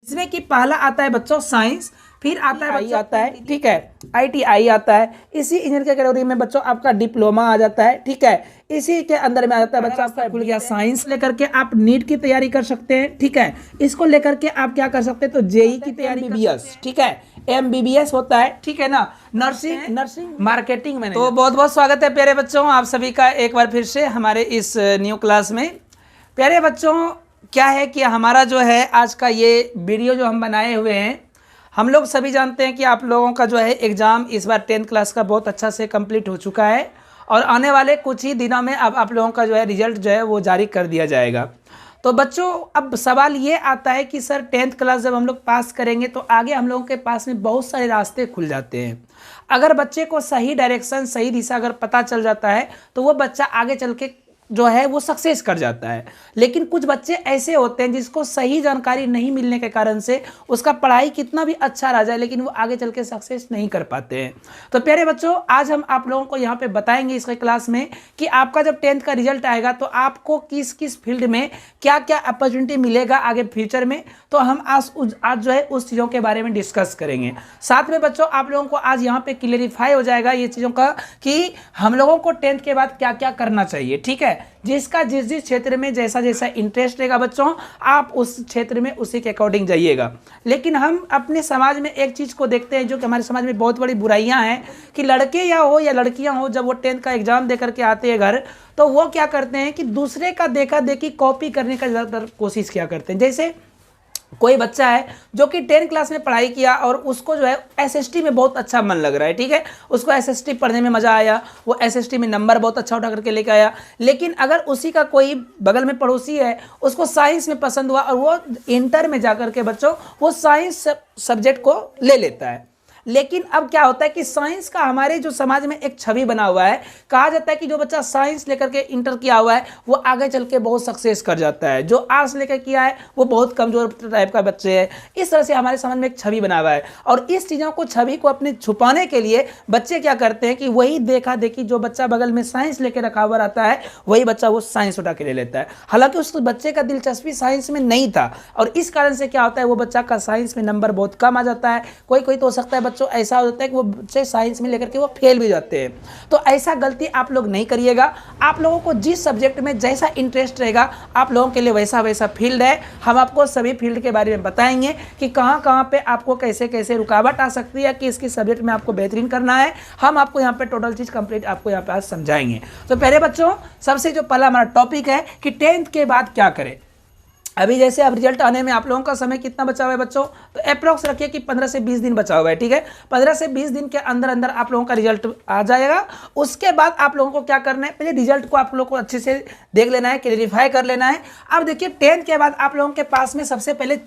इसमें कि पहला आता है बच्चों साइंस, फिर आता है बच्चों आता है, ठीक है, ITI आता है। इसी इंजीनियर के कैटेगरी में बच्चों आपका डिप्लोमा आ जाता है, ठीक है। इसी के अंदर में आ जाता है बच्चों आपका खुल गया साइंस लेकर के आप नीट की तैयारी कर सकते हैं, ठीक है। इसको लेकर के आप क्या कर सकते हैं तो जेई की तैयारी, MBBS, ठीक है, MBBS होता है, ठीक है ना, नर्सिंग मार्केटिंग में। तो बहुत बहुत स्वागत है प्यारे बच्चों आप सभी का एक बार फिर से हमारे इस न्यू क्लास में। प्यारे बच्चों क्या है कि हमारा जो है आज का ये वीडियो जो हम बनाए हुए हैं, हम लोग सभी जानते हैं कि आप लोगों का जो है एग्ज़ाम इस बार 10th क्लास का बहुत अच्छा से कंप्लीट हो चुका है और आने वाले कुछ ही दिनों में अब आप लोगों का जो है रिजल्ट जो है वो जारी कर दिया जाएगा। तो बच्चों अब सवाल ये आता है कि सर 10th क्लास जब हम लोग पास करेंगे तो आगे हम लोगों के पास में बहुत सारे रास्ते खुल जाते हैं। अगर बच्चे को सही डायरेक्शन, सही दिशा अगर पता चल जाता है तो वो बच्चा आगे चल के जो है वो सक्सेस कर जाता है। लेकिन कुछ बच्चे ऐसे होते हैं जिसको सही जानकारी नहीं मिलने के कारण से उसका पढ़ाई कितना भी अच्छा रह जाए लेकिन वो आगे चल के सक्सेस नहीं कर पाते हैं। तो प्यारे बच्चों आज हम आप लोगों को यहाँ पे बताएंगे इस क्लास में कि आपका जब 10th का रिजल्ट आएगा तो आपको किस किस फील्ड में क्या क्या अपॉर्चुनिटी मिलेगा आगे फ्यूचर में। तो हम आज जो है उस चीज़ों के बारे में डिस्कस करेंगे। साथ में बच्चों आप लोगों को आज यहाँ पे क्लियरिफाई हो जाएगा ये चीज़ों का कि हम लोगों को 10th के बाद क्या क्या करना चाहिए, ठीक है। जिसका जिस जिस क्षेत्र में जैसा जैसा इंटरेस्ट रहेगा बच्चों आप उस क्षेत्र में उसी के अकॉर्डिंग जाइएगा। लेकिन हम अपने समाज में एक चीज़ को देखते हैं जो कि हमारे समाज में बहुत बड़ी बुराइयां हैं कि लड़के या लड़कियां हो जब वो 10th का एग्जाम दे करके आते हैं घर तो वो क्या करते हैं कि दूसरे का देखा देखी कॉपी करने का ज़्यादातर कोशिश क्या करते हैं। जैसे कोई बच्चा है जो कि 10th क्लास में पढ़ाई किया और उसको जो है SST में बहुत अच्छा मन लग रहा है, ठीक है, उसको SST पढ़ने में मज़ा आया, वो SST में नंबर बहुत अच्छा उठा करके लेके आया। लेकिन अगर उसी का कोई बगल में पड़ोसी है उसको साइंस में पसंद हुआ और वो इंटर में जाकर के बच्चों वो साइंस सब्जेक्ट को ले लेता है। लेकिन अब क्या होता है कि साइंस का हमारे जो समाज में एक छवि बना हुआ है, कहा जाता है कि जो बच्चा साइंस लेकर के इंटर किया हुआ है वो आगे चल के बहुत सक्सेस कर जाता है, जो आर्ट्स लेकर किया है वो बहुत कमजोर टाइप का बच्चे है। इस तरह से हमारे समाज में एक छवि बना हुआ है और इस चीज़ों को छवि को अपने छुपाने के लिए बच्चे क्या करते हैं कि वही देखा देखी जो बच्चा बगल में साइंस लेकर रखा हुआ रहता है वही बच्चा वो साइंस उठा के ले लेता है। हालांकि उस बच्चे का दिलचस्पी साइंस में नहीं था और इस कारण से क्या होता है वो बच्चा का साइंस में नंबर बहुत कम आ जाता है। कोई कोई तो हो सकता है बच्चों ऐसा होता है कि वो बच्चे साइंस में लेकर के वो फेल भी जाते हैं। तो ऐसा गलती आप लोग नहीं करिएगा। आप लोगों को जिस सब्जेक्ट में जैसा इंटरेस्ट रहेगा आप लोगों के लिए वैसा वैसा फील्ड है। हम आपको सभी फील्ड के बारे में बताएंगे कि कहाँ कहाँ पे आपको कैसे कैसे रुकावट आ सकती है, किस किस सब्जेक्ट में आपको बेहतरीन करना है। हम आपको यहाँ पे टोटल चीज़ कंप्लीट आपको यहाँ पे आज समझाएंगे। तो पहले बच्चों सबसे जो पहला हमारा टॉपिक है कि 10th के बाद क्या करें। अभी जैसे अब रिजल्ट आने में आप लोगों का समय कितना बचा हुआ है बच्चों, तो अप्रॉक्स रखिए कि 15 से 20 दिन बचा हुआ है, ठीक है। 15 से 20 दिन के अंदर अंदर आप लोगों का रिजल्ट आ जाएगा। उसके बाद आप लोगों को क्या करना है, पहले रिजल्ट को आप लोगों को अच्छे से देख लेना है, क्लेरिफाई कर लेना है। अब देखिए 10th के बाद आप लोगों के पास में सबसे पहले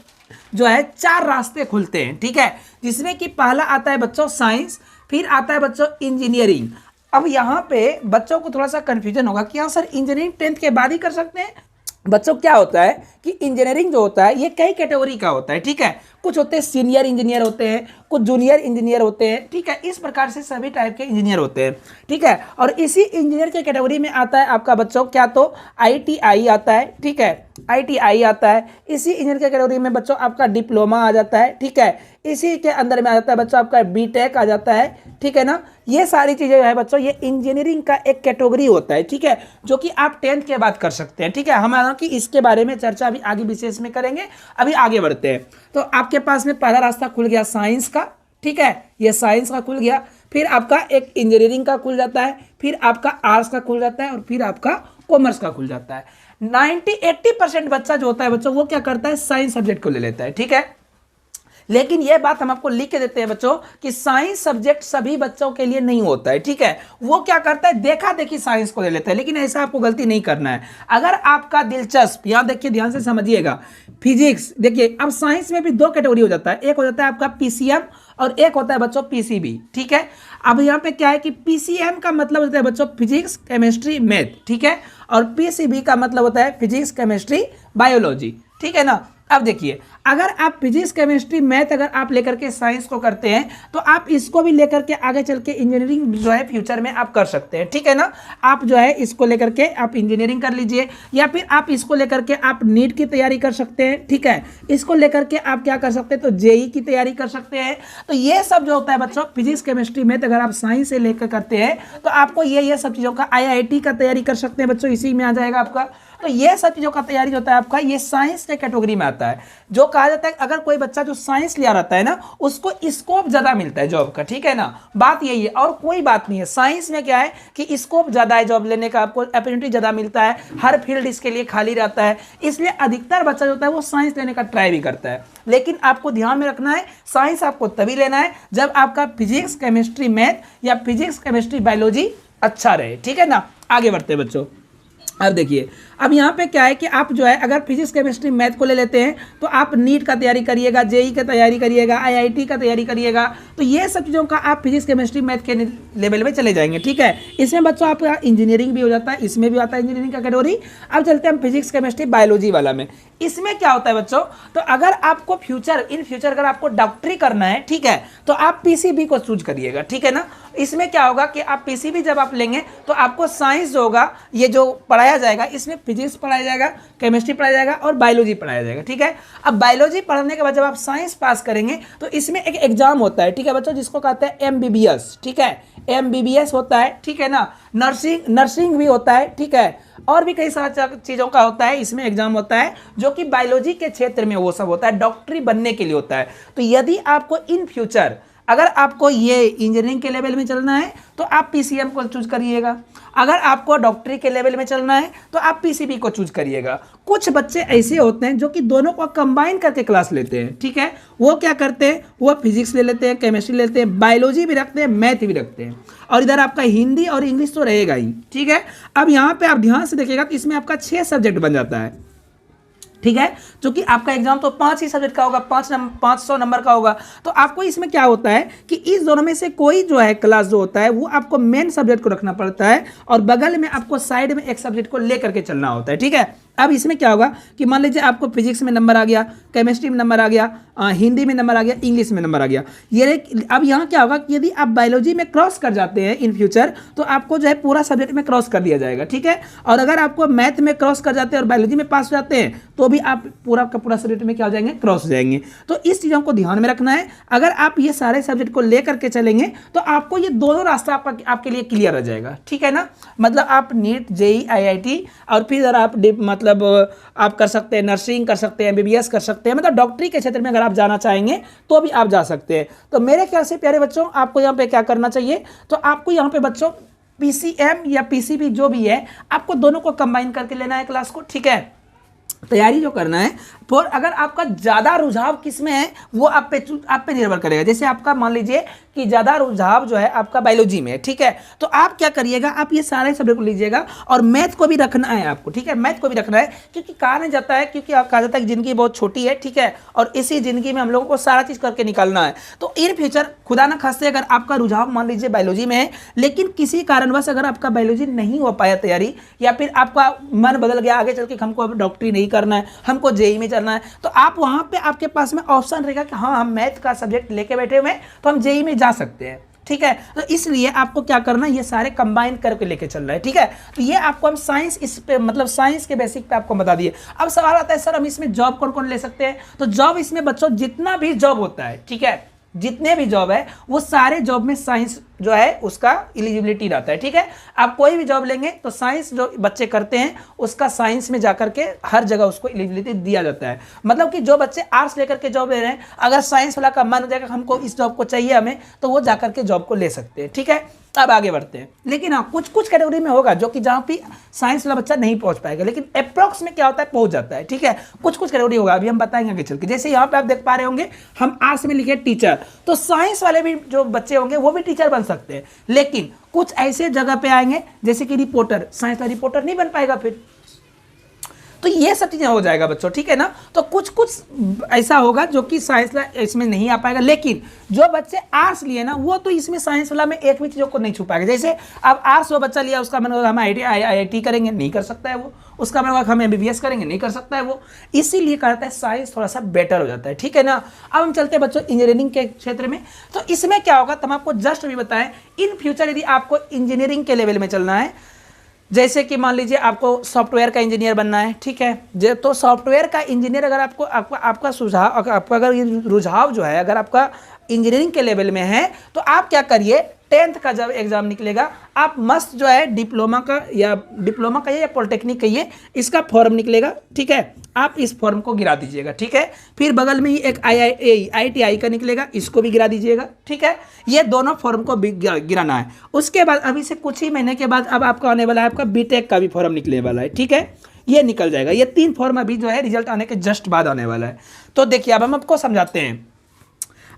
जो है 4 रास्ते खुलते हैं, ठीक है, जिसमें कि पहला आता है बच्चों साइंस, फिर आता है बच्चों इंजीनियरिंग। अब यहाँ पे बच्चों को थोड़ा सा कंफ्यूजन होगा कि हाँ सर इंजीनियरिंग 10th के बाद ही कर सकते हैं। बच्चों क्या होता है कि इंजीनियरिंग जो होता है ये कई कैटेगरी का होता है, ठीक है। कुछ होते हैं सीनियर इंजीनियर होते हैं, कुछ जूनियर इंजीनियर होते हैं, ठीक है। इस प्रकार से सभी टाइप के इंजीनियर होते हैं, ठीक है। और इसी इंजीनियर के कैटेगरी में आता है आपका बच्चों क्या तो ITI आता है, ठीक है, ITI आता है। इसी इंजीनियर के कैटेगरी में बच्चों आपका डिप्लोमा आ जाता है, ठीक है। इसी के अंदर में आ जाता है बच्चों आपका BTech आ जाता है, ठीक है ना। ये सारी चीज़ें जो है बच्चों ये इंजीनियरिंग का एक कैटेगरी होता है, ठीक है, जो कि आप 10th के बाद कर सकते हैं, ठीक है। हमारा कि इसके बारे में चर्चा अभी आगे विशेष में करेंगे। अभी आगे बढ़ते हैं। तो आपके पास में पहला रास्ता खुल गया साइंस का, ठीक है, ये साइंस का खुल गया। फिर आपका एक इंजीनियरिंग का खुल जाता है, फिर आपका आर्ट्स का खुल जाता है और फिर आपका कॉमर्स का खुल जाता है। 90-80% बच्चा जो होता है बच्चों वो क्या करता है साइंस सब्जेक्ट को ले लेता है, ठीक है। लेकिन यह बात हम आपको लिख के देते हैं बच्चों कि साइंस सब्जेक्ट सभी बच्चों के लिए नहीं होता है, ठीक है। वो क्या करता है देखा देखी साइंस को ले लेता है, लेकिन ऐसा आपको गलती नहीं करना है। अगर आपका दिलचस्प, यहां देखिए ध्यान से समझिएगा, फिजिक्स, देखिए अब साइंस में भी 2 कैटेगरी हो जाता है, एक हो जाता है आपका PCM और एक होता है बच्चों PCB, ठीक है। अब यहाँ पे क्या है कि PCM का मतलब होता है बच्चों फिजिक्स केमिस्ट्री मैथ, ठीक है, और PCB का मतलब होता है फिजिक्स केमिस्ट्री बायोलॉजी, ठीक है ना। अब देखिए अगर आप फिजिक्स केमिस्ट्री मैथ अगर आप लेकर के साइंस को करते हैं तो आप इसको भी लेकर के आगे चल के इंजीनियरिंग जो है फ्यूचर में आप कर सकते हैं, ठीक है ना। आप जो है इसको लेकर के आप इंजीनियरिंग कर लीजिए, या फिर आप इसको लेकर के आप नीट की तैयारी कर सकते हैं, ठीक है। इसको लेकर के आप क्या कर सकते हैं, तो जेई की तैयारी कर सकते हैं। तो ये सब जो होता है बच्चों फिजिक्स केमिस्ट्री मैथ अगर आप साइंस से लेकर करते हैं तो आपको ये सब चीज़ों का IIT का तैयारी कर सकते हैं बच्चों, इसी में आ जाएगा आपका। तो ये सब चीज़ों का तैयारी जो होता है आपका ये साइंस के कैटेगरी में आता है। जो कहा जाता है अगर कोई बच्चा जो साइंस लिया रहता है ना उसको स्कोप ज़्यादा मिलता है जॉब का, ठीक है ना। बात यही है और कोई बात नहीं है। साइंस में क्या है कि स्कोप ज़्यादा है जॉब लेने का, आपको अपॉर्चुनिटी ज़्यादा मिलता है, हर फील्ड इसके लिए खाली रहता है, इसलिए अधिकतर बच्चा जो होता है वो साइंस लेने का ट्राई भी करता है। लेकिन आपको ध्यान में रखना है साइंस आपको तभी लेना है जब आपका फिजिक्स केमिस्ट्री मैथ या फिजिक्स केमिस्ट्री बायोलॉजी अच्छा रहे, ठीक है ना। आगे बढ़ते हैं बच्चों। अब देखिए अब यहाँ पे क्या है कि आप जो है अगर फिजिक्स केमिस्ट्री मैथ को ले लेते हैं तो आप नीट का तैयारी करिएगा, जेई का तैयारी करिएगा, IIT का तैयारी करिएगा। तो ये सब चीज़ों का आप फिजिक्स केमिस्ट्री मैथ के लेवल में चले जाएंगे, ठीक है। इसमें बच्चों आपका इंजीनियरिंग भी हो जाता है, इसमें भी आता है इंजीनियरिंग का कैटेगरी। अब चलते हैं हम फिजिक्स केमिस्ट्री बायोलॉजी वाला में। इसमें क्या होता है बच्चों, तो अगर आपको इन फ्यूचर अगर आपको डॉक्टरी करना है, ठीक है, तो आप PCB को चूज करिएगा, ठीक है ना। इसमें क्या होगा कि आप PCB जब आप लेंगे तो आपको साइंस जो होगा ये जो पढ़ाया जाएगा इसमें फिजिक्स पढ़ाया जाएगा, केमिस्ट्री पढ़ाया जाएगा और बायोलॉजी पढ़ाया जाएगा, ठीक है। अब बायोलॉजी पढ़ने के बाद जब आप साइंस पास करेंगे तो इसमें एक एग्जाम होता है, ठीक है बच्चों, जिसको कहते हैं MBBS, ठीक है। MBBS होता है, ठीक है ना। नर्सिंग भी होता है, ठीक है, और भी कई सारी चीज़ों का होता है इसमें एग्जाम होता है जो कि बायोलॉजी के क्षेत्र में वो सब होता है, डॉक्टरी बनने के लिए होता है। तो यदि आपको इन फ्यूचर अगर आपको ये इंजीनियरिंग के लेवल में चलना है तो आप PCM को चूज करिएगा, अगर आपको डॉक्टरी के लेवल में चलना है तो आप PCB को चूज करिएगा। कुछ बच्चे ऐसे होते हैं जो कि दोनों को कंबाइन करके क्लास लेते हैं, ठीक है। वो क्या करते हैं, वो फिजिक्स ले लेते हैं, केमिस्ट्री लेते हैं, बायोलॉजी भी रखते हैं, मैथ भी रखते हैं, और इधर आपका हिंदी और इंग्लिश तो रहेगा ही, ठीक है। अब यहाँ पे आप ध्यान से देखिएगा तो इसमें आपका 6 सब्जेक्ट बन जाता है, ठीक है। क्योंकि आपका एग्जाम तो 5 ही सब्जेक्ट का होगा, 500 नंबर का होगा। तो आपको इसमें क्या होता है कि इस दोनों में से कोई जो है क्लास जो होता है वो आपको मेन सब्जेक्ट को रखना पड़ता है और बगल में आपको साइड में एक सब्जेक्ट को लेकर के चलना होता है, ठीक है। अब इसमें क्या होगा कि मान लीजिए आपको फिजिक्स में नंबर आ गया, केमिस्ट्री में नंबर आ गया, हिंदी में नंबर आ गया, इंग्लिश में नंबर आ गया। ये अब यहाँ क्या होगा कि यदि आप बायोलॉजी में क्रॉस कर जाते हैं इन फ्यूचर तो आपको जो है पूरा सब्जेक्ट में क्रॉस कर दिया जाएगा, ठीक है। और अगर आपको मैथ में क्रॉस कर जाते हैं और बायोलॉजी में पास हो जाते हैं तो भी आप पूरा का पूरा सब्जेक्ट में क्या हो जाएंगे, क्रॉस हो जाएंगे। तो इस चीज़ों को ध्यान में रखना है। अगर आप ये सारे सब्जेक्ट को लेकर के चलेंगे तो आपको ये दोनों रास्ता आपके लिए क्लियर हो जाएगा, ठीक है ना। मतलब आप नीट, जेई, IIT और फिर आप मतलब आप कर सकते हैं नर्सिंग कर सकते हैं, MBBS कर सकते हैं, मतलब डॉक्टरी के क्षेत्र में अगर आप जाना चाहेंगे तो भी आप जा सकते हैं। तो मेरे ख्याल से प्यारे बच्चों आपको यहाँ पे क्या करना चाहिए, तो आपको यहाँ पे बच्चों PCM या PCB जो भी है आपको दोनों को कंबाइन करके लेना है क्लास को, ठीक है। तैयारी जो करना है और अगर आपका ज़्यादा रुझाव किस में है वो आप पे निर्भर करेगा। जैसे आपका मान लीजिए कि ज़्यादा रुझाव जो है आपका बायोलॉजी में है, ठीक है, तो आप क्या करिएगा, आप ये सारे सब्जेक्ट को लीजिएगा और मैथ को भी रखना है आपको, ठीक है। मैथ को भी रखना है क्योंकि कहा नहीं जाता है, क्योंकि आप कहा जाता है कि ज़िंदगी बहुत छोटी है, ठीक है, और इसी ज़िंदगी में हम लोगों को सारा चीज़ करके निकालना है। तो इन फ्यूचर खुदा ना खास्ते अगर आपका रुझाव मान लीजिए बायोलॉजी में है लेकिन किसी कारणवश अगर आपका बायोलॉजी नहीं हो पाया तैयारी या फिर आपका मन बदल गया आगे चल के हमको अब डॉक्टरी नहीं करना है, हमको जेई में चलना है, तो आप वहाँ पे आपके पास में ऑप्शन रहेगा कि हाँ हम मैथ का सब्जेक्ट लेके बैठे हुए हैं तो हम जेई में जा सकते हैं, ठीक है। तो इसलिए आपको क्या करना है, ये सारे कंबाइन करके लेके चल रहा है, ठीक है। तो ये आपको हम साइंस इस पे मतलब साइंस के बेसिक पे आपको बता दिए। अब सवाल आता है सर हम इसमें जॉब कौन कौन ले सकते हैं, तो जॉब इसमें बच्चों जितना भी जॉब होता है, ठीक है, जितने भी जॉब है वो सारे जॉब में साइंस जो है उसका एलिजिबिलिटी रहता है, ठीक है। आप कोई भी जॉब लेंगे तो साइंस जो बच्चे करते हैं उसका साइंस में जाकर के हर जगह उसको एलिजिबिलिटी दिया जाता है। मतलब कि जो बच्चे आर्ट्स लेकर के जॉब ले रहे हैं अगर साइंस वाला का मन हो जाएगा हमको इस जॉब को चाहिए हमें, तो वो जाकर के जॉब को ले सकते हैं, ठीक है। अब आगे बढ़ते हैं। लेकिन हाँ कुछ कुछ कैटेगरी में होगा जो कि जहाँ पे साइंस वाला बच्चा नहीं पहुँच पाएगा, लेकिन अप्रॉक्स में क्या होता है पहुँच जाता है, ठीक है। कुछ कुछ कैटेगरी होगा, अभी हम बताएंगे आगे चल के। जैसे यहाँ पे आप देख पा रहे होंगे हम आर्ट्स में लिखे टीचर, तो साइंस वाले भी जो बच्चे होंगे वो भी टीचर बन सकते हैं। लेकिन कुछ ऐसे जगह पे आएंगे जैसे कि रिपोर्टर, साइंस का रिपोर्टर नहीं बन पाएगा फिर। तो ये सब चीज़ें हो जाएगा बच्चों, ठीक है ना। तो कुछ कुछ ऐसा होगा जो कि साइंस इसमें नहीं आ पाएगा, लेकिन जो बच्चे आर्ट्स लिए ना वो तो इसमें साइंस वाला में एक भी चीज़ों को नहीं छू पाएगा। जैसे अब आर्ट्स वो बच्चा लिया, उसका मन होगा हम IIT करेंगे, नहीं कर सकता है वो। उसका मन होगा हम MBBS करेंगे, नहीं कर सकता है वो। इसीलिए कहता है साइंस थोड़ा सा बेटर हो जाता है, ठीक है ना। अब हम चलते हैं बच्चों इंजीनियरिंग के क्षेत्र में। तो इसमें क्या होगा तो हम आपको जस्ट अभी बताएं, इन फ्यूचर यदि आपको इंजीनियरिंग के लेवल में चलना है, जैसे कि मान लीजिए आपको सॉफ्टवेयर का इंजीनियर बनना है, ठीक है, तो सॉफ्टवेयर का इंजीनियर अगर आपका सुझाव, आपका अगर रुझाव जो है अगर आपका इंजीनियरिंग के लेवल में है, तो आप क्या करिए, 10th का जब एग्जाम निकलेगा आप मस्त जो है डिप्लोमा का या पॉलिटेक्निक कहिए, इसका फॉर्म निकलेगा, ठीक है, आप इस फॉर्म को गिरा दीजिएगा, ठीक है। फिर बगल में ही एक IITI का निकलेगा, इसको भी गिरा दीजिएगा, ठीक है। ये दोनों फॉर्म को भी गिराना है। उसके बाद अभी से कुछ ही महीने के बाद अब आपका आने वाला है, आपका BTech का भी फॉर्म निकलने वाला है, ठीक है, ये निकल जाएगा। ये 3 फॉर्म अभी जो है रिजल्ट आने के जस्ट बाद आने वाला है। तो देखिए अब हम आपको समझाते हैं।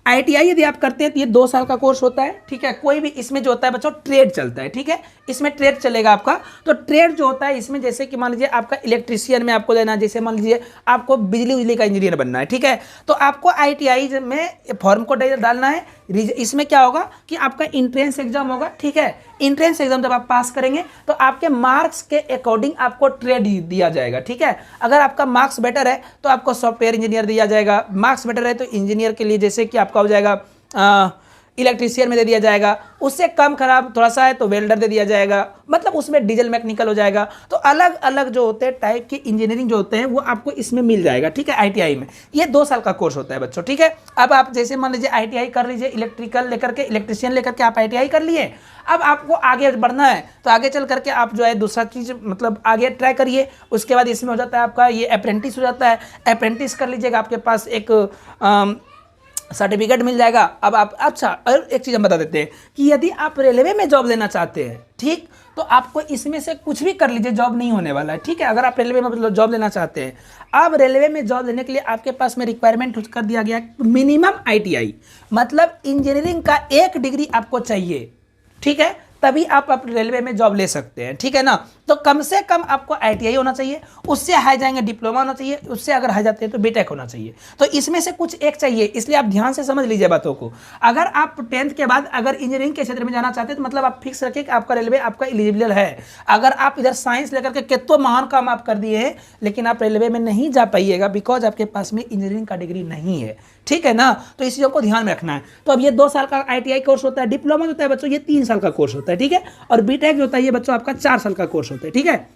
ITI यदि आप करते हैं तो ये 2 साल का कोर्स होता है, ठीक है। कोई भी इसमें जो होता है बच्चों ट्रेड चलता है, ठीक है, इसमें ट्रेड चलेगा आपका। तो ट्रेड जो होता है इसमें जैसे कि मान लीजिए आपका इलेक्ट्रीशियन में आपको लेना है, जैसे मान लीजिए आपको बिजली का इंजीनियर बनना है, ठीक है, तो आपको ITI में फॉर्म को डालना है। इसमें क्या होगा कि आपका इंट्रेंस एग्जाम होगा, ठीक है। इंट्रेंस एग्जाम जब आप पास करेंगे तो आपके मार्क्स के अकॉर्डिंग आपको ट्रेड दिया जाएगा, ठीक है। अगर आपका मार्क्स बेटर है तो आपको सॉफ्टवेयर इंजीनियर दिया जाएगा, मार्क्स बेटर है तो इंजीनियर के लिए जैसे कि आपका हो जाएगा इलेक्ट्रीशियन में दे दिया जाएगा, उससे कम खराब थोड़ा सा है तो वेल्डर दे दिया जाएगा, मतलब उसमें डीजल मैकेनिकल हो जाएगा। तो अलग अलग जो होते हैं टाइप के इंजीनियरिंग जो होते हैं वो आपको इसमें मिल जाएगा, ठीक है। ITI में ये 2 साल का कोर्स होता है बच्चों, ठीक है। अब आप जैसे मान लीजिए ITI कर लीजिए, इलेक्ट्रिकल लेकर के इलेक्ट्रीशियन लेकर के आप ITI कर लिए। अब आपको आगे बढ़ना है तो आगे चल करके आप जो है दूसरा चीज़ मतलब आगे ट्राई करिए। उसके बाद इसमें हो जाता है आपका ये अप्रेंटिस हो जाता है, अप्रेंटिस कर लीजिएगा, आपके पास एक सर्टिफिकेट मिल जाएगा। अब आप अच्छा और एक चीज़ हम बता देते हैं कि यदि आप रेलवे में जॉब लेना चाहते हैं, ठीक, तो आपको इसमें से कुछ भी कर लीजिए, जॉब नहीं होने वाला है, ठीक है। अगर आप रेलवे में मतलब जॉब लेना चाहते हैं, अब रेलवे में जॉब लेने के लिए आपके पास में रिक्वायरमेंट कर दिया गया मिनिमम ITI, मतलब इंजीनियरिंग का 1 डिग्री आपको चाहिए, ठीक है, तभी आप रेलवे में जॉब ले सकते हैं, ठीक है ना। तो कम से कम आपको ITI होना चाहिए, उससे हाई जाएंगे डिप्लोमा होना चाहिए, उससे अगर हाई जाते हैं तो BTech होना चाहिए। तो इसमें से कुछ एक चाहिए, इसलिए आप ध्यान से समझ लीजिए बातों को। अगर आप 10th के बाद अगर इंजीनियरिंग के क्षेत्र में जाना चाहते हैं तो मतलब आप फिक्स रखिए कि आपका रेलवे आपका एलिजिबल है। अगर आप इधर साइंस लेकर के कितना महान काम आप कर दिए हैं, लेकिन आप रेलवे में नहीं जा पाइएगा बिकॉज आपके पास में इंजीनियरिंग का डिग्री नहीं है, ठीक है ना। तो इस चीज़ों को ध्यान में रखना है। तो अब ये 2 साल का ITI कोर्स होता है, डिप्लोमा होता है बच्चों ये 3 साल का कोर्स होता है, ठीक है, और BTech जो होता है ये बच्चों आपका 4 साल का कोर्स होता है, ठीक है।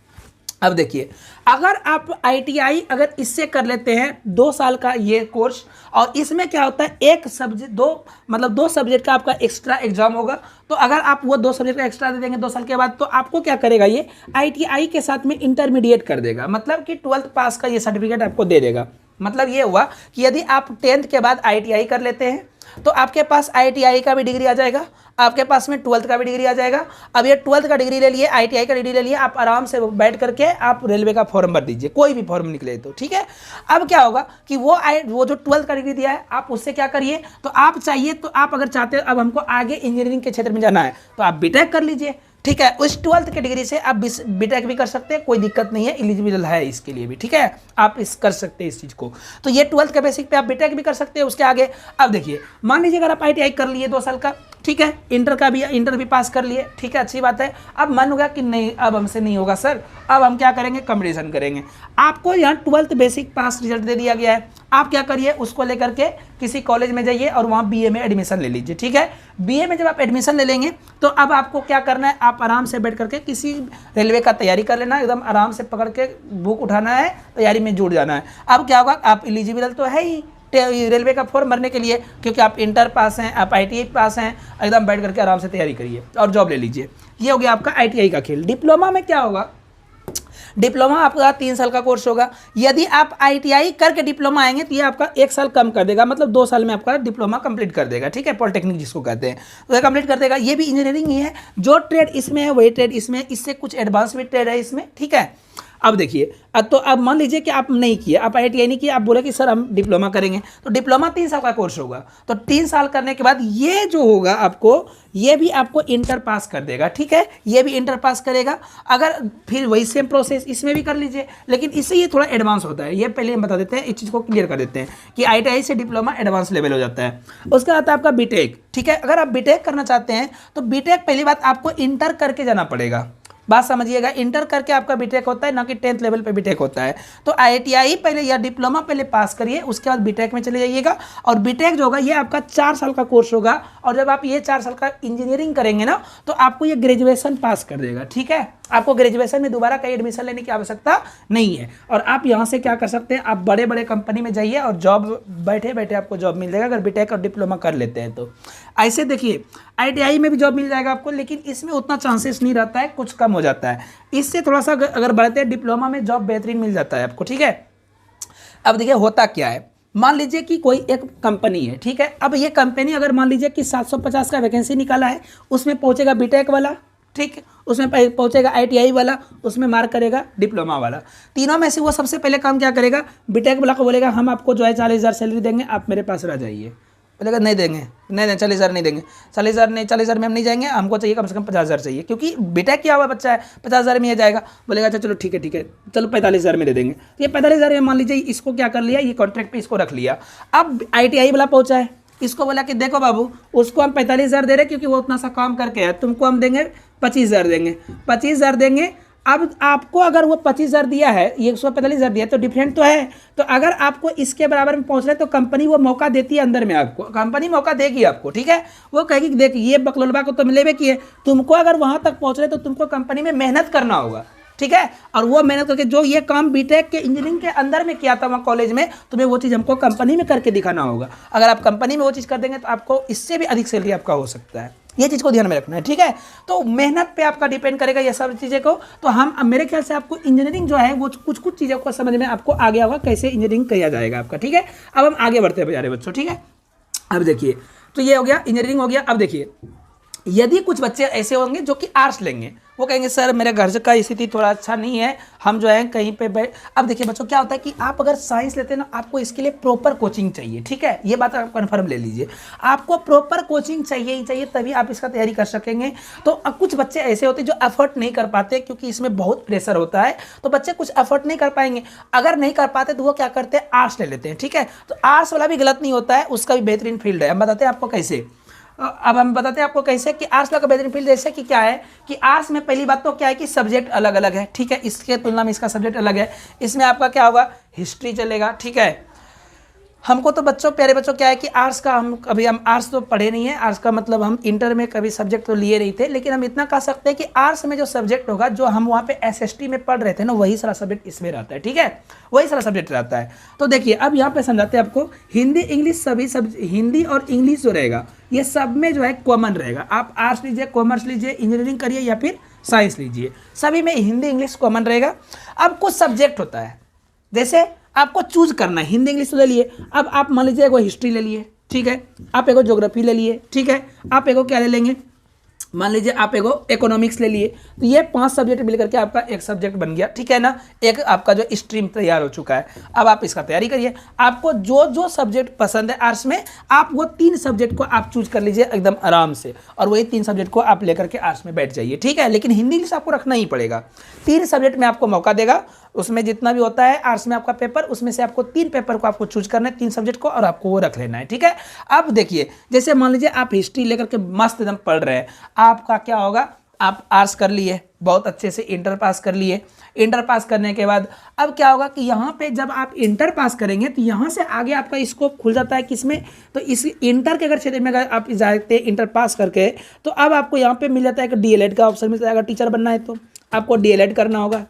अब देखिए अगर आप ITI अगर इससे कर लेते हैं 2 साल का ये कोर्स, और इसमें क्या होता है एक सब्जेक्ट 2 सब्जेक्ट का आपका एक्स्ट्रा एग्जाम होगा। तो अगर आप वो 2 सब्जेक्ट का एक्स्ट्रा दे देंगे 2 साल के बाद, तो आपको क्या करेगा ये ITI के साथ में इंटरमीडिएट कर देगा, मतलब कि 12th पास का ये सर्टिफिकेट आपको दे देगा। मतलब ये हुआ कि यदि आप 10th के बाद ITI कर लेते हैं तो आपके पास ITI का भी डिग्री आ जाएगा, आपके पास में 12th का भी डिग्री आ जाएगा। अब ये 12th का डिग्री ले लिए, ITI का डिग्री ले लिए, आप आराम से बैठ करके आप रेलवे का फॉर्म भर दीजिए, कोई भी फॉर्म निकले तो, ठीक है। अब क्या होगा कि वो जो 12th का डिग्री दिया है आप उससे क्या करिए, तो आप चाहिए तो आप अगर चाहते हो अब हमको आगे इंजीनियरिंग के क्षेत्र में जाना है तो आप BTech कर लीजिए, ठीक है। उस 12th के डिग्री से आप BTech भी कर सकते हैं, कोई दिक्कत नहीं है, एलिजिबल है इसके लिए भी, ठीक है। आप कर सकते हैं इस चीज़ को। तो ये 12th के बेसिक पे आप BTech भी कर सकते हैं उसके आगे। अब देखिए मान लीजिए अगर आप ITI कर लिए 2 साल का, ठीक है, इंटर भी पास कर लिए, ठीक है, अच्छी बात है। अब मन होगा कि नहीं अब हमसे नहीं होगा सर, अब हम क्या करेंगे, कंपटीशन करेंगे। आपको यहाँ 12th बेसिक पास रिजल्ट दे दिया गया है, आप क्या करिए उसको लेकर के किसी कॉलेज में जाइए और वहाँ BA में एडमिशन ले लीजिए, ठीक है। BA में जब आप एडमिशन ले लेंगे तो अब आपको क्या करना है, आप आराम से बैठ करके किसी रेलवे का तैयारी कर लेना, एकदम आराम से पकड़ के बुक उठाना है, तैयारी में जुड़ जाना है। अब क्या होगा, आप एलिजिबल तो है ही रेलवे का फॉर्म भरने के लिए, क्योंकि आप इंटर पास हैं, आप ITI पास हैं, एकदम बैठ करके आराम से तैयारी करिए और जॉब ले लीजिए। ये हो गया आपका ITI का खेल। डिप्लोमा में क्या होगा, डिप्लोमा आपका 3 साल का कोर्स होगा। यदि आप ITI करके डिप्लोमा आएंगे तो ये आपका 1 साल कम कर देगा, मतलब 2 साल में आपका डिप्लोमा कंप्लीट कर देगा, ठीक है, पॉलिटेक्निक जिसको कहते हैं, तो ये कंप्लीट कर देगा। ये भी इंजीनियरिंग ही है, जो ट्रेड इसमें है वही ट्रेड इसमें, इससे कुछ एडवांस भी ट्रेड है इसमें, ठीक है। अब देखिए, तो अब मान लीजिए कि आप नहीं किए, आप IITI नहीं किए, आप बोले कि सर हम डिप्लोमा करेंगे, तो डिप्लोमा 3 साल का कोर्स होगा, तो 3 साल करने के बाद ये जो होगा आपको, ये भी आपको इंटर पास कर देगा, ठीक है, ये भी इंटर पास करेगा। अगर फिर वही सेम प्रोसेस इसमें भी कर लीजिए, लेकिन इससे ये थोड़ा एडवांस होता है, ये पहले हम बता देते हैं, इस चीज़ को क्लियर कर देते हैं कि IITI से डिप्लोमा एडवांस लेवल हो जाता है। उसके बाद आपका बीटेक, ठीक है, अगर आप बीटेक करना चाहते हैं तो बीटेक पहली बात आपको इंटर करके जाना पड़ेगा, बात समझिएगा, इंटर करके आपका बीटेक होता है, ना कि 10th लेवल पे बीटेक होता है। तो IITI पहले या डिप्लोमा पहले पास करिए, उसके बाद बीटेक में चले जाइएगा। और बीटेक जो होगा ये आपका 4 साल का कोर्स होगा, और जब आप ये 4 साल का इंजीनियरिंग करेंगे ना, तो आपको ये ग्रेजुएशन पास कर देगा, ठीक है। आपको ग्रेजुएशन में दोबारा कहीं एडमिशन लेने की आवश्यकता नहीं है, और आप यहाँ से क्या कर सकते हैं, आप बड़े बड़े कंपनी में जाइए और जॉब बैठे बैठे आपको जॉब मिल जाएगा, अगर बीटेक और डिप्लोमा कर लेते हैं तो। ऐसे देखिए IITI में भी जॉब मिल जाएगा आपको, लेकिन इसमें उतना चांसेस नहीं रहता है, कुछ कम हो जाता है। इससे थोड़ा सा अगर बढ़ते हैं डिप्लोमा में जॉब बेहतरीन मिल जाता है आपको, ठीक है। अब देखिए होता क्या है, मान लीजिए कि कोई एक कंपनी है, ठीक है, अब ये कंपनी अगर मान लीजिए कि 750 का वैकेंसी निकाला है, उसमें पहुंचेगा बीटेक वाला, ठीक, उसमें पहुंचेगा IITI वाला, उसमें मार्क करेगा डिप्लोमा वाला। तीनों में से वो सबसे पहले काम क्या करेगा, बीटेक वाला को बोलेगा हम आपको जो है 40,000 सैलरी देंगे, आप मेरे पास रह जाइए। बोलेगा नहीं देंगे, नहीं 40,000 नहीं देंगे, 40,000 नहीं, 40,000 में हम नहीं जाएंगे, हमको चाहिए कम से कम 50,000 चाहिए, क्योंकि बीटेक किया हुआ बच्चा है, 50,000 में ये जाएगा। बोलेगा अच्छा चलो ठीक है चलो 45,000 में दे देंगे। तो ये 45,000 में मान लीजिए इसको क्या कर लिया, ये कॉन्ट्रैक्ट पे इसको रख लिया। अब IITI वाला पहुंचा है, इसको बोला कि देखो बाबू, उसको हम 45,000 दे रहे क्योंकि वो उतना सा काम करके है, तुमको हम देंगे 25,000 देंगे, 25,000 देंगे। अब आपको अगर वो 25,000 दिया है, ये 145,000 दिया है, तो डिफरेंट तो है। तो अगर आपको इसके बराबर में पहुंच रहे तो कंपनी वो मौका देती है, अंदर में आपको कंपनी मौका देगी आपको, ठीक है। वो कहेगी देख ये बकलोलबा को तो मिलेबे किए, तुमको अगर वहां तक पहुंच रहे तो तुमको कंपनी में मेहनत करना होगा, ठीक है। और वो मेहनत करके जो ये काम बीटेक के इंजीनियरिंग के अंदर में किया था वहाँ कॉलेज में, तुम्हें वो चीज़ हमको कंपनी में करके दिखाना होगा। अगर आप कंपनी में वो चीज़ कर देंगे तो आपको इससे भी अधिक सैलरी आपका हो सकता है, ये चीज़ को ध्यान में रखना है, ठीक है। तो मेहनत पे आपका डिपेंड करेगा ये सब चीज़ें को। तो हम मेरे ख्याल से आपको इंजीनियरिंग जो है वो कुछ चीज़ों को समझ में आपको आ गया होगा कैसे इंजीनियरिंग किया जाएगा आपका, ठीक है। अब हम आगे बढ़ते हैं प्यारे बच्चों, ठीक है। अब देखिए, तो ये हो गया इंजीनियरिंग हो गया। अब देखिए, यदि कुछ बच्चे ऐसे होंगे जो कि आर्ट्स लेंगे, वो कहेंगे सर मेरे घर का स्थिति थोड़ा अच्छा नहीं है, हम जो है कहीं पे अब देखिए बच्चों क्या होता है कि आप अगर साइंस लेते हैं ना, आपको इसके लिए प्रॉपर कोचिंग चाहिए, ठीक है, ये बात आप कन्फर्म ले लीजिए। आपको प्रॉपर कोचिंग चाहिए ही चाहिए, तभी आप इसका तैयारी कर सकेंगे। तो अब कुछ बच्चे ऐसे होते हैं जो एफर्ट नहीं कर पाते, क्योंकि इसमें बहुत प्रेशर होता है, तो बच्चे कुछ एफर्ट नहीं कर पाएंगे। अगर नहीं कर पाते तो वो क्या करते हैं, आर्ट्स ले लेते हैं, ठीक है। तो आर्ट्स वाला भी गलत नहीं होता है, उसका भी बेहतरीन फील्ड है। हम बताते हैं आपको कैसे। अब हम बताते हैं आपको कैसे कि आर्ट्स का बेहतरीन फील्ड जैसे कि क्या है कि आर्ट्स में पहली बात तो क्या है कि सब्जेक्ट अलग अलग है, ठीक है, इसके तुलना में इसका सब्जेक्ट अलग है। इसमें आपका क्या होगा, हिस्ट्री चलेगा, ठीक है। हमको तो बच्चों प्यारे बच्चों क्या है कि आर्ट्स का हम आर्ट्स तो पढ़े नहीं है, आर्ट्स का मतलब हम इंटर में कभी सब्जेक्ट तो लिए नहीं थे, लेकिन हम इतना कह सकते हैं कि आर्ट्स में जो सब्जेक्ट होगा जो हम वहाँ पे SST में पढ़ रहे थे ना, वही सारा सब्जेक्ट इसमें रहता है, ठीक है, वही सारा सब्जेक्ट रहता है। तो देखिए अब यहाँ पे समझाते हैं आपको, हिंदी इंग्लिश हिंदी और इंग्लिश जो रहेगा ये सब में जो है कॉमन रहेगा। आप आर्ट्स लीजिए, कॉमर्स लीजिए, इंजीनियरिंग करिए या फिर साइंस लीजिए, सभी में हिंदी इंग्लिश कॉमन रहेगा। अब कुछ सब्जेक्ट होता है जैसे आपको चूज करना है, हिंदी इंग्लिश तो ले लिए, अब आप मान लीजिए एगो हिस्ट्री ले लिए, ठीक है, आप एगो ज्योग्राफी ले लिए, ठीक है, आप एगो क्या ले लेंगे, मान लीजिए आप एगो इकोनॉमिक्स ले लिए। तो ये 5 सब्जेक्ट मिलकर के आपका एक सब्जेक्ट बन गया, ठीक है ना, एक आपका जो स्ट्रीम तैयार हो चुका है। अब आप इसका तैयारी करिए, आपको जो जो सब्जेक्ट पसंद है आर्ट्स में, आप वो 3 सब्जेक्ट को आप चूज कर लीजिए एकदम आराम से, और वही 3 सब्जेक्ट को आप लेकर के आर्ट्स में बैठ जाइए, ठीक है। लेकिन हिंदी इंग्लिश आपको रखना ही पड़ेगा, 3 सब्जेक्ट में आपको मौका देगा, उसमें जितना भी होता है आर्ट्स में आपका पेपर, उसमें से आपको 3 पेपर को आपको चूज करना है, 3 सब्जेक्ट को, और आपको वो रख लेना है, ठीक है। अब देखिए जैसे मान लीजिए आप हिस्ट्री लेकर के मस्त एकदम पढ़ रहे हैं, आपका क्या होगा, आप आर्ट्स कर लिए, बहुत अच्छे से इंटर पास कर लिए। इंटर पास करने के बाद अब क्या होगा कि यहाँ पे जब आप इंटर पास करेंगे तो यहाँ से आगे आपका स्कोप खुल जाता है किसमें, तो इस इंटर के अगर क्षेत्र में अगर आप जाते हैं इंटर पास करके, तो अब आपको यहाँ पे मिल जाता है कि DLED का ऑप्शन मिल जाएगा। टीचर बनना है तो आपको DLED करना होगा,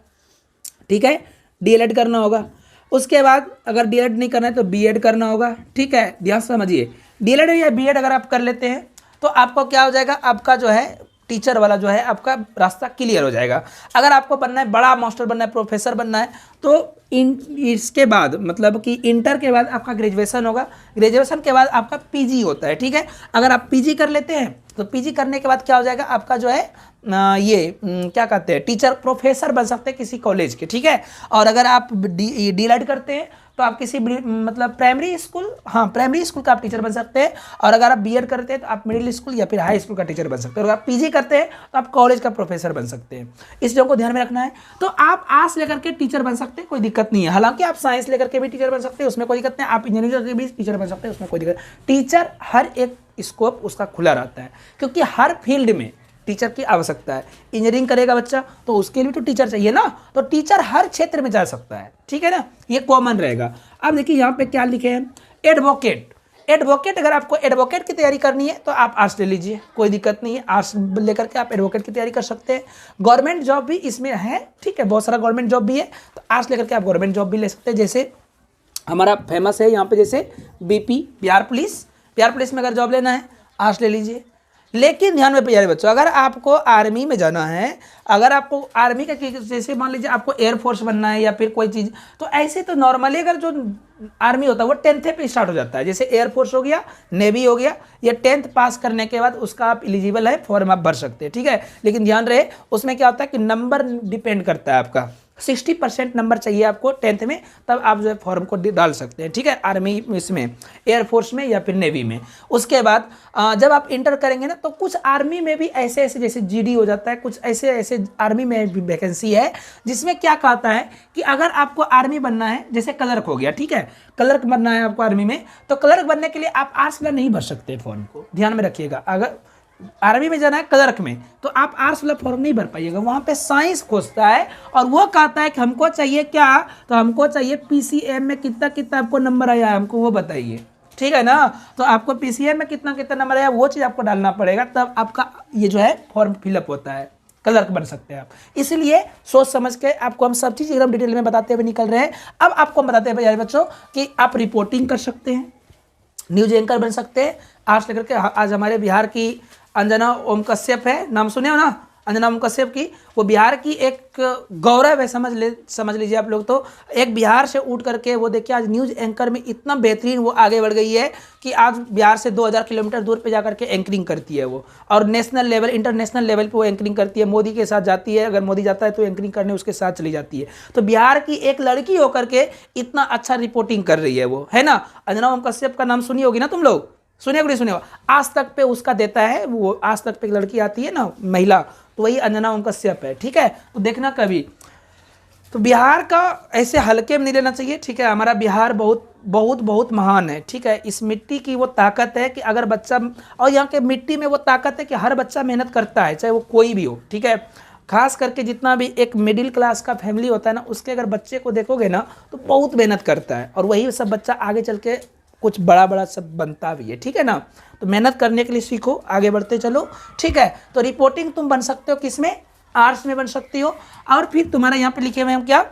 ठीक है, DLED करना होगा। उसके बाद अगर DLED नहीं करना है तो BEd करना होगा, ठीक है, ध्यान समझिए। DLED या BEd अगर आप कर लेते हैं तो आपको क्या हो जाएगा, आपका जो है टीचर वाला जो है आपका रास्ता क्लियर हो जाएगा। अगर आपको बनना है बड़ा मास्टर बनना है, प्रोफेसर बनना है, तो इसके बाद मतलब कि इंटर के बाद आपका ग्रेजुएशन होगा, ग्रेजुएशन के बाद आपका PG होता है, ठीक है। अगर आप PG कर लेते हैं तो पीजी करने के बाद क्या हो जाएगा आपका जो है क्या कहते हैं टीचर प्रोफेसर बन सकते हैं किसी कॉलेज के, ठीक है। और अगर आप डीएलएड करते हैं तो आप किसी मतलब प्राइमरी स्कूल, हाँ प्राइमरी स्कूल का आप टीचर बन सकते हैं। और अगर आप बीएड करते हैं तो आप मिडिल स्कूल या फिर हाई स्कूल का टीचर बन सकते हैं। और अगर आप पीजी करते हैं तो आप कॉलेज का प्रोफेसर बन सकते हैं। इस चीज़ों को ध्यान में रखना है। तो आप आर्ट्स लेकर के टीचर बन सकते हैं, कोई दिक्कत नहीं है। हालांकि आप साइंस लेकर के भी टीचर बन सकते हैं, उसमें कोई दिक्कत नहीं है। आप इंजीनियरिंग करके भी टीचर बन सकते हैं, उसमें कोई दिक्कत। टीचर हर एक स्कोप उसका खुला रहता है, क्योंकि हर फील्ड में टीचर की आवश्यकता है। इंजीनियरिंग करेगा बच्चा तो उसके लिए तो टीचर चाहिए ना, तो टीचर हर क्षेत्र में जा सकता है, ठीक है ना, ये कॉमन रहेगा। अब देखिए यहाँ पे क्या लिखे हैं, एडवोकेट। एडवोकेट, अगर आपको एडवोकेट की तैयारी करनी है तो आप आर्ट्स ले लीजिए, कोई दिक्कत नहीं है। आर्ट्स लेकर के आप एडवोकेट की तैयारी कर सकते हैं। गवर्नमेंट जॉब भी इसमें है, ठीक है, बहुत सारा गवर्नमेंट जॉब भी है, तो आर्ट्स लेकर के आप गवर्नमेंट जॉब भी ले सकते हैं। जैसे हमारा फेमस है यहाँ पे जैसे BP, Bihar police, Bihar police में अगर जॉब लेना है आर्ट्स ले लीजिए। लेकिन ध्यान में प्यारे बच्चों, अगर आपको आर्मी में जाना है, अगर आपको आर्मी का जैसे मान लीजिए आपको एयरफोर्स बनना है या फिर कोई चीज़, तो ऐसे तो नॉर्मली अगर जो आर्मी होता है वो 10th पे स्टार्ट हो जाता है। जैसे एयरफोर्स हो गया, नेवी हो गया, ये 10th पास करने के बाद उसका आप एलिजिबल है, फॉर्म आप भर सकते हैं, ठीक है। लेकिन ध्यान रहे उसमें क्या होता है कि नंबर डिपेंड करता है आपका, 60% नंबर चाहिए आपको 10th में, तब आप जो है फॉर्म को डाल सकते हैं, ठीक है, आर्मी इसमें, एयरफोर्स में या फिर नेवी में। उसके बाद जब आप इंटर करेंगे ना, तो कुछ आर्मी में भी ऐसे ऐसे जैसे जीडी हो जाता है, कुछ ऐसे ऐसे आर्मी में भी वैकेंसी है जिसमें क्या कहता है कि अगर आपको आर्मी बनना है, जैसे क्लर्क हो गया, ठीक है, क्लर्क बनना है आपको आर्मी में, तो क्लर्क बनने के लिए आप आर्ट्स वाला नहीं भर सकते फॉर्म को, ध्यान में रखिएगा। अगर आर्मी में जाना है क्लर्क में, तो आप आर्ट्स वाला फॉर्म नहीं भर पाइएगा, वहाँ पे साइंस खोजता है और वो कहता है कि हमको चाहिए क्या, तो हमको चाहिए पीसीएम में कितना कितना आपको नंबर आया है, हमको वो बताइए, ठीक है ना। तो आपको पीसीएम में कितना कितना नंबर आया वो चीज़ आपको डालना पड़ेगा, तब आपका ये जो है फॉर्म फिलअप होता है, क्लर्क बन सकते हैं आप। इसलिए सोच समझ के आपको हम सब चीज़ एकदम डिटेल में बताते हुए निकल रहे हैं। अब आपको हम बताते हैं यार बच्चों कि आप रिपोर्टिंग कर सकते हैं, न्यूज एंकर बन सकते हैं आर्ट्स लेकर के। आज हमारे बिहार की अंजना ओम कश्यप है, नाम सुने हो ना, अंजना ओम कश्यप की, वो बिहार की एक गौरव है, समझ लीजिए आप लोग। तो एक बिहार से उठ करके वो देखिए आज न्यूज़ एंकर में इतना बेहतरीन वो आगे बढ़ गई है कि आज बिहार से 2000 किलोमीटर दूर पे जाकर के एंकरिंग करती है वो, और नेशनल लेवल, इंटरनेशनल लेवल पे वो एंकरिंग करती है। मोदी के साथ जाती है, अगर मोदी जाता है तो एंकरिंग करने उसके साथ चली जाती है। तो बिहार की एक लड़की होकर के इतना अच्छा रिपोर्टिंग कर रही है वो, है ना। अंजना ओम कश्यप का नाम सुनी होगी ना तुम लोग, सुने नहीं सुने हो, आज तक पे उसका देता है वो, आज तक पे एक लड़की आती है ना महिला, तो वही अंजना ओम कश्यप है, ठीक है। तो देखना कभी, तो बिहार का ऐसे हल्के में नहीं लेना चाहिए, ठीक है। हमारा बिहार बहुत बहुत बहुत महान है, ठीक है। इस मिट्टी की वो ताकत है कि अगर बच्चा, और यहाँ के मिट्टी में वो ताकत है कि हर बच्चा मेहनत करता है, चाहे वो कोई भी हो, ठीक है। खास करके जितना भी एक मिडिल क्लास का फैमिली होता है ना, उसके अगर बच्चे को देखोगे ना तो बहुत मेहनत करता है, और वही सब बच्चा आगे चल के कुछ बड़ा बड़ा सब बनता भी है, ठीक है ना। तो मेहनत करने के लिए सीखो, आगे बढ़ते चलो, ठीक है। तो रिपोर्टिंग तुम बन सकते हो किसमें, आर्ट्स में बन सकती हो। और फिर तुम्हारा यहाँ पे लिखे हुए हैं क्या,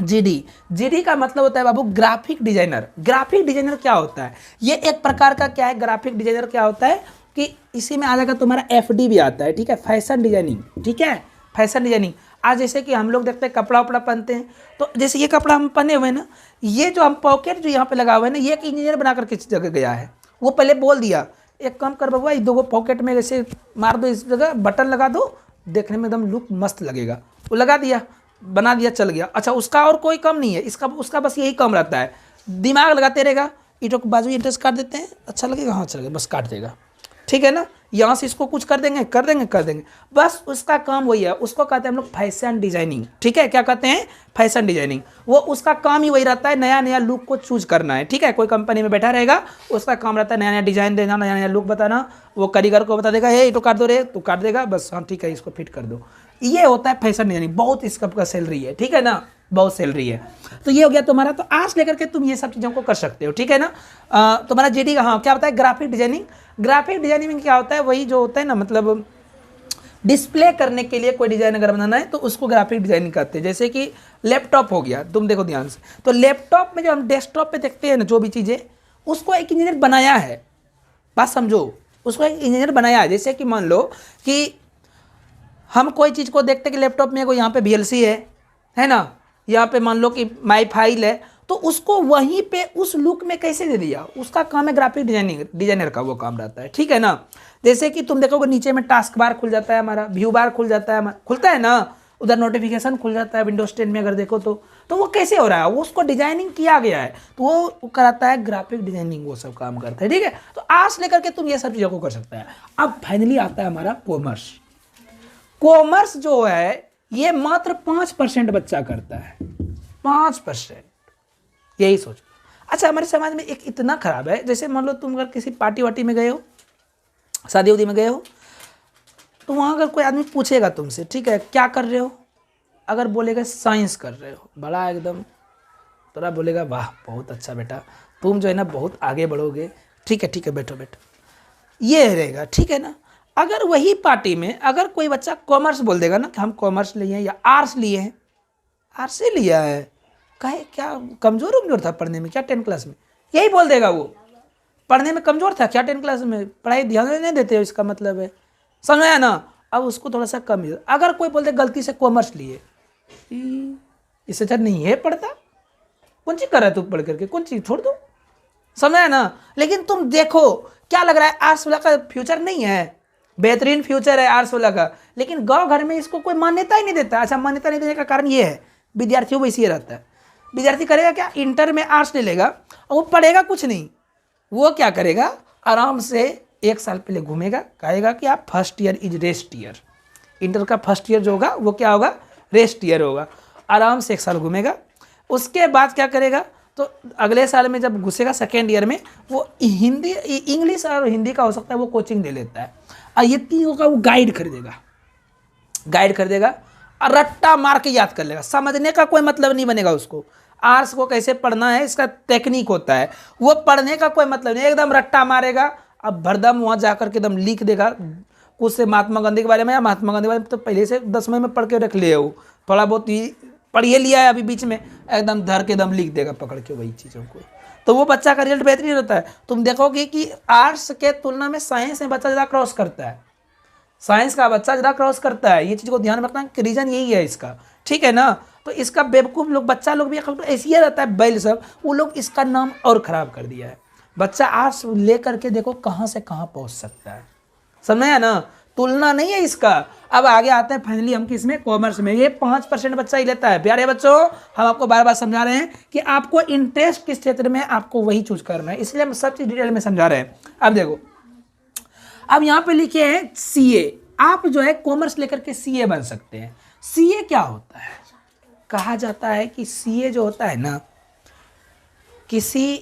जीडी। जीडी का मतलब होता है बाबू ग्राफिक डिजाइनर। ग्राफिक डिजाइनर क्या होता है, ये एक प्रकार का क्या है, ग्राफिक डिजाइनर क्या होता है कि इसी में आ जाएगा तुम्हारा एफडी भी आता है, ठीक है, फैशन डिजाइनिंग, ठीक है, फैशन डिजाइनिंग। आज जैसे कि हम लोग देखते हैं कपड़ा उपड़ा पहनते हैं, तो जैसे ये कपड़ा हम पहने हुए हैं ना, ये जो हम पॉकेट जो यहाँ पे लगा हुआ है ना, ये एक इंजीनियर बना कर किस जगह गया है, वो पहले बोल दिया एक काम कर बबुआ, ये दो पॉकेट में जैसे मार दो, इस जगह बटन लगा दो, देखने में एकदम लुक मस्त लगेगा, वो लगा दिया, बना दिया, चल गया। अच्छा, उसका और कोई कम नहीं है, इसका उसका बस यही कम रहता है, दिमाग लगाते रहेगा, ईंटों को बाजू इंटरेस्ट काट देते हैं, अच्छा लगेगा, हाँ चल गया, बस काट देगा, ठीक है ना। यहाँ से इसको कुछ कर देंगे, कर देंगे, कर देंगे, बस उसका काम वही है। उसको कहते हैं हम लोग फैशन डिजाइनिंग, ठीक है। क्या कहते हैं, फैशन डिजाइनिंग। वो उसका काम ही वही रहता है, नया नया लुक को चूज करना है, ठीक है। कोई कंपनी में बैठा रहेगा, उसका काम रहता है नया नया डिजाइन देना, नया नया लुक बताना। वो कारीगर को बता देगा, हे तो काट दो रे, तो काट देगा, बस हाँ ठीक है, इसको फिट कर दो। ये होता है फैशन डिजाइनिंग, बहुत इसका सैलरी है, ठीक है ना, बहुत सैलरी है। तो ये हो गया तुम्हारा। तो आर्ट्स लेकर के तुम ये सब चीज़ों को कर सकते हो, ठीक है ना। तुम्हारा जीडी का हाँ क्या होता है, ग्राफिक डिजाइनिंग। ग्राफिक डिजाइनिंग में क्या होता है, वही जो होता है ना, मतलब डिस्प्ले करने के लिए कोई डिजाइन अगर बनाना है तो उसको ग्राफिक डिजाइनिंग कहते हैं। जैसे कि लैपटॉप हो गया, तुम देखो ध्यान से, तो लैपटॉप में जो हम डेस्कटॉप पे देखते हैं ना जो भी चीज़ें, उसको एक इंजीनियर बनाया है, बात समझो, उसको एक इंजीनियर बनाया है। जैसे कि मान लो कि हम कोई चीज़ को देखते हैं कि लैपटॉप में कोई यहाँ पे VLC है ना, यहाँ पे मान लो कि माई फाइल है, तो उसको वहीं पे उस लुक में कैसे दे दिया, उसका काम है ग्राफिक डिजाइनर का वो काम रहता है, ठीक है ना। जैसे कि तुम देखोगे नीचे में टास्क बार खुल जाता है हमारा, व्यू बार खुल जाता है, खुलता है ना, उधर नोटिफिकेशन खुल जाता है विंडोज 10 में अगर देखो तो वो कैसे हो रहा है, वो उसको डिजाइनिंग किया गया है, तो वो कराता है ग्राफिक डिजाइनिंग, वो सब काम करता है, ठीक है। तो आर्ट्स लेकर के तुम ये सब चीज़ों को कर सकते हैं। अब फाइनली आता है हमारा कॉमर्स। कॉमर्स जो है ये मात्र 5% बच्चा करता है, 5%, यही सोचो। अच्छा, हमारे समाज में एक इतना खराब है, जैसे मान लो तुम अगर किसी पार्टी वार्टी में गए हो, शादी उदी में गए हो, तो वहाँ अगर कोई आदमी पूछेगा तुमसे, ठीक है क्या कर रहे हो, अगर बोलेगा साइंस कर रहे हो, बड़ा एकदम तोरा बोलेगा वाह बहुत अच्छा बेटा, तुम जो है ना बहुत आगे बढ़ोगे, ठीक है बैठो बैठो, ये रहेगा, ठीक है ना। अगर वही पार्टी में अगर कोई बच्चा कॉमर्स बोल देगा ना कि हम कॉमर्स लिए हैं या आर्ट्स लिए हैं, आर्ट्स से लिया है, कहे क्या कमज़ोर उमजोर था पढ़ने में क्या 10 क्लास में, यही बोल देगा वो, पढ़ने में कमज़ोर था क्या 10 क्लास में, पढ़ाई ध्यान नहीं देते हो इसका मतलब है, समझ आया ना। अब उसको थोड़ा सा कम ही, अगर कोई बोलते गलती से कॉमर्स लिए, इससे अच्छा नहीं है पढ़ता, कौन चीज़ कर रहा है तू पढ़ करके, कौन चीज़ छोड़ दो, समझ आया ना। लेकिन तुम देखो क्या लग रहा है, आर्ट्स वाला का फ्यूचर नहीं है, बेहतरीन फ्यूचर है आर्ट्स वाला का, लेकिन गांव घर में इसको कोई मान्यता ही नहीं देता। अच्छा, मान्यता नहीं देने का कारण ये है, विद्यार्थियों को इसी रहता है, विद्यार्थी करेगा क्या, इंटर में आर्ट्स ले लेगा और वो पढ़ेगा कुछ नहीं, वो क्या करेगा आराम से 1 साल पहले घूमेगा, कहेगा कि आप first year is rest year, inter का फर्स्ट ईयर जो होगा वो क्या होगा, रेस्ट ईयर होगा, आराम से 1 साल घूमेगा। उसके बाद क्या करेगा, तो अगले साल में जब घुसेगा सेकेंड ईयर में, वो हिंदी इंग्लिश और हिंदी का हो सकता है वो कोचिंग ले लेता है, और ये तीनों का वो गाइड खरीदेगा और रट्टा मार के याद कर लेगा, समझने का कोई मतलब नहीं बनेगा उसको। आर्ट्स को कैसे पढ़ना है इसका टेक्निक होता है, वो पढ़ने का कोई मतलब नहीं, एकदम रट्टा मारेगा, अब भरदम वहाँ जाकर के एकदम लिख देगा कुछ से महात्मा गांधी के बारे में, या महात्मा गांधी के बारे में तो पहले से 10वीं में पढ़ के रख लिए हो, थोड़ा बहुत ही पढ़िए लिया है अभी बीच में, एकदम धर के एकदम लिख देगा पकड़ के वही चीज़ों को, तो वो बच्चा का रिजल्ट बेहतरीन होता है। तुम देखोगे कि आर्ट्स के तुलना में साइंस में बच्चा ज़्यादा क्रॉस करता है, साइंस का बच्चा ज़्यादा क्रॉस करता है, ये चीज़ को ध्यान रखना कि रीज़न यही है इसका, ठीक है ना। तो इसका बेवकूफ़ लोग, बच्चा लोग भी ऐसे ही रहता है बैल सब, वो लोग इसका नाम और ख़राब कर दिया है। बच्चा आर्ट्स ले करके देखो कहाँ से कहाँ पहुँच सकता है, समझ आया ना, तुलना नहीं है इसका। अब आगे आते हैं फाइनली हम किसमें, कॉमर्स में, ये 5% बच्चा ही लेता है। प्यारे बच्चों, हम आपको बार बार समझा रहे हैं कि आपको इंटरेस्ट किस क्षेत्र में आपको वही चूज करना है, इसलिए हम सब चीज़ डिटेल में समझा रहे हैं। अब देखो, अब यहाँ पे लिखे हैं CA, आप जो है कॉमर्स लेकर के CA बन सकते हैं। CA क्या होता है, कहा जाता है कि CA जो होता है ना, किसी